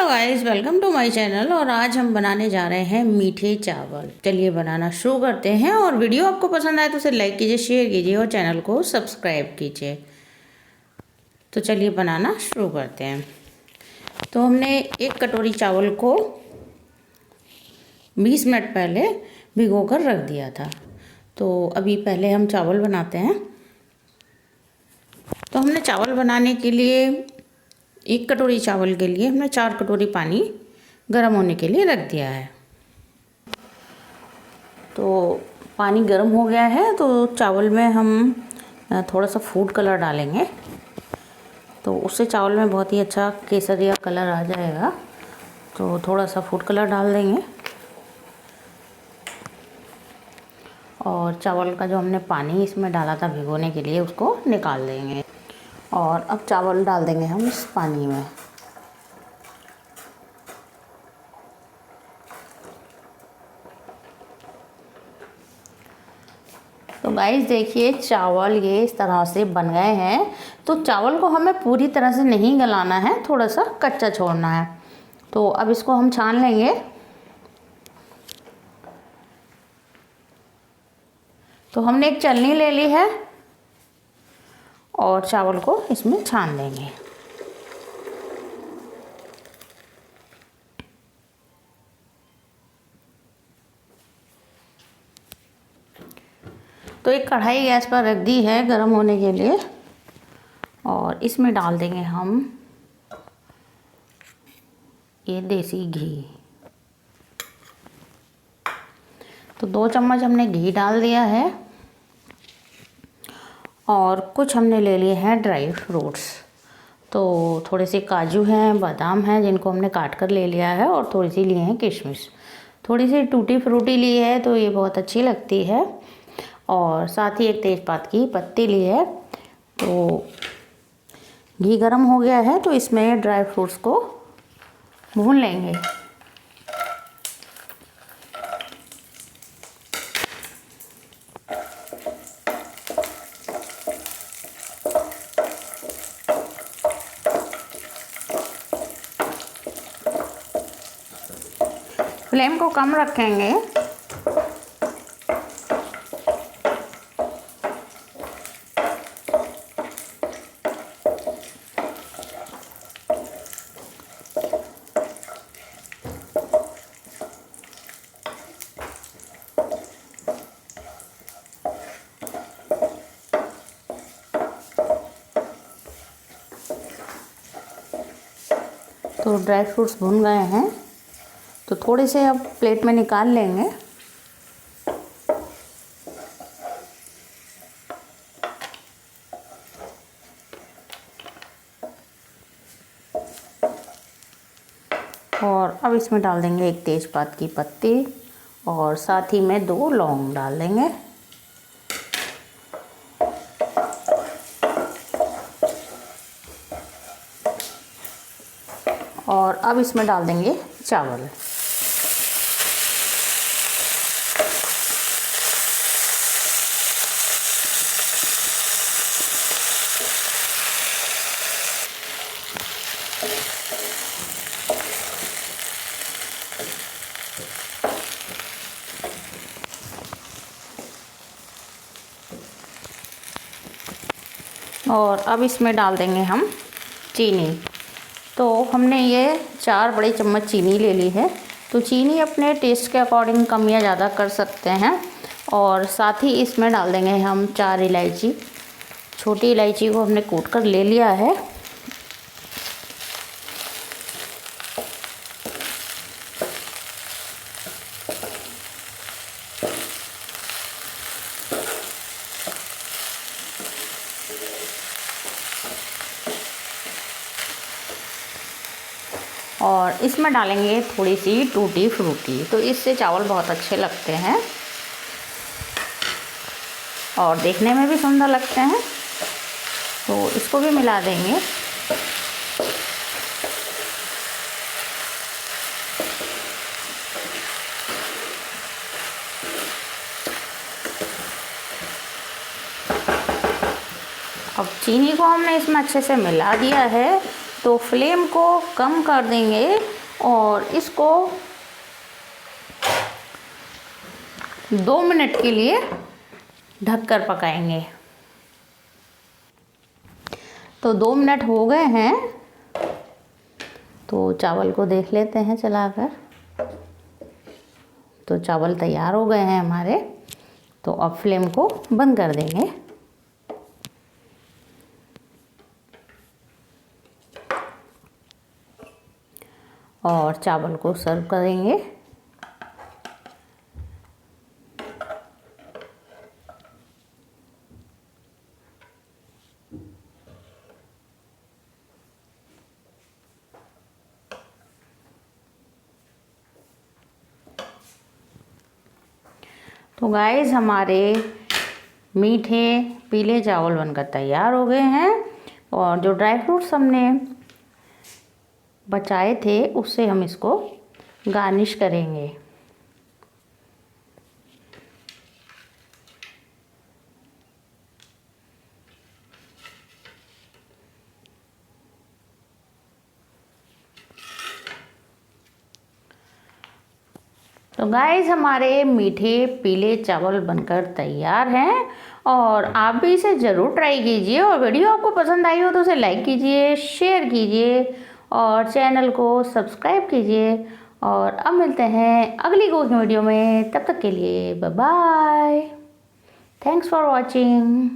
Guys, welcome to my channel. और आज हम बनाने जा रहे हैं मीठे चावल। चलिए बनाना शुरू करते हैं। और वीडियो आपको पसंद आए तो उसे लाइक कीजिए, शेयर कीजिए और चैनल को सब्सक्राइब कीजिए। तो चलिए बनाना शुरू करते हैं। तो हमने 1 कटोरी चावल को 20 मिनट पहले भिगो कर रख दिया था। तो अभी पहले हम चावल बनाते हैं। तो हमने चावल बनाने के लिए 1 कटोरी चावल के लिए हमने 4 कटोरी पानी गर्म होने के लिए रख दिया है। तो पानी गर्म हो गया है तो चावल में हम थोड़ा सा फूड कलर डालेंगे। तो उससे चावल में बहुत ही अच्छा केसरिया कलर आ जाएगा। तो थोड़ा सा फूड कलर डाल देंगे। और चावल का जो हमने पानी इसमें डाला था भिगोने के लिए उसको निकाल देंगे। और अब चावल डाल देंगे हम इस पानी में। तो गाइस देखिए, चावल ये इस तरह से बन गए हैं। तो चावल को हमें पूरी तरह से नहीं गलाना है, थोड़ा सा कच्चा छोड़ना है। तो अब इसको हम छान लेंगे। तो हमने एक छलनी ले ली है और चावल को इसमें छान देंगे। तो एक कढ़ाई गैस पर रख दी है गरम होने के लिए। और इसमें डाल देंगे हम ये देसी घी। तो 2 चम्मच हमने घी डाल दिया है। और कुछ हमने ले लिए हैं ड्राई फ्रूट्स। तो थोड़े से काजू हैं, बादाम हैं जिनको हमने काट कर ले लिया है। और थोड़ी सी लिए हैं किशमिश। थोड़ी सी टूटी फ्रूटी ली है तो ये बहुत अच्छी लगती है। और साथ ही एक तेज़पात की पत्ती ली है। तो घी गरम हो गया है तो इसमें ड्राई फ्रूट्स को भून लेंगे। फ्लेम को कम रखेंगे। तो ड्राई फ्रूट्स भुन गए हैं तो थोड़े से अब प्लेट में निकाल लेंगे। और अब इसमें डाल देंगे एक तेज़पात की पत्ती और साथ ही में 2 लौंग डाल देंगे। और अब इसमें डाल देंगे चावल। और अब इसमें डाल देंगे हम चीनी। तो हमने ये 4 बड़े चम्मच चीनी ले ली है। तो चीनी अपने टेस्ट के अकॉर्डिंग कम या ज़्यादा कर सकते हैं। और साथ ही इसमें डाल देंगे हम 4 इलायची। छोटी इलायची को हमने कूट कर ले लिया है। और इसमें डालेंगे थोड़ी सी टूटी फ्रूटी। तो इससे चावल बहुत अच्छे लगते हैं और देखने में भी सुंदर लगते हैं। तो इसको भी मिला देंगे। अब चीनी को हमने इसमें अच्छे से मिला दिया है। तो फ्लेम को कम कर देंगे और इसको 2 मिनट के लिए ढककर पकाएंगे। तो 2 मिनट हो गए हैं, तो चावल को देख लेते हैं चलाकर। तो चावल तैयार हो गए हैं हमारे, तो अब फ्लेम को बंद कर देंगे। और चावल को सर्व करेंगे। तो गाइस हमारे मीठे पीले चावल बनकर तैयार हो गए हैं और जो ड्राई फ्रूट्स हमने बचाए थे उससे हम इसको गार्निश करेंगे। तो गाइस हमारे मीठे पीले चावल बनकर तैयार हैं और आप भी इसे ज़रूर ट्राई कीजिए। और वीडियो आपको पसंद आई हो तो उसे लाइक कीजिए, शेयर कीजिए और चैनल को सब्सक्राइब कीजिए। और अब मिलते हैं अगली कुकिंग वीडियो में, तब तक के लिए bye bye. Thanks for watching.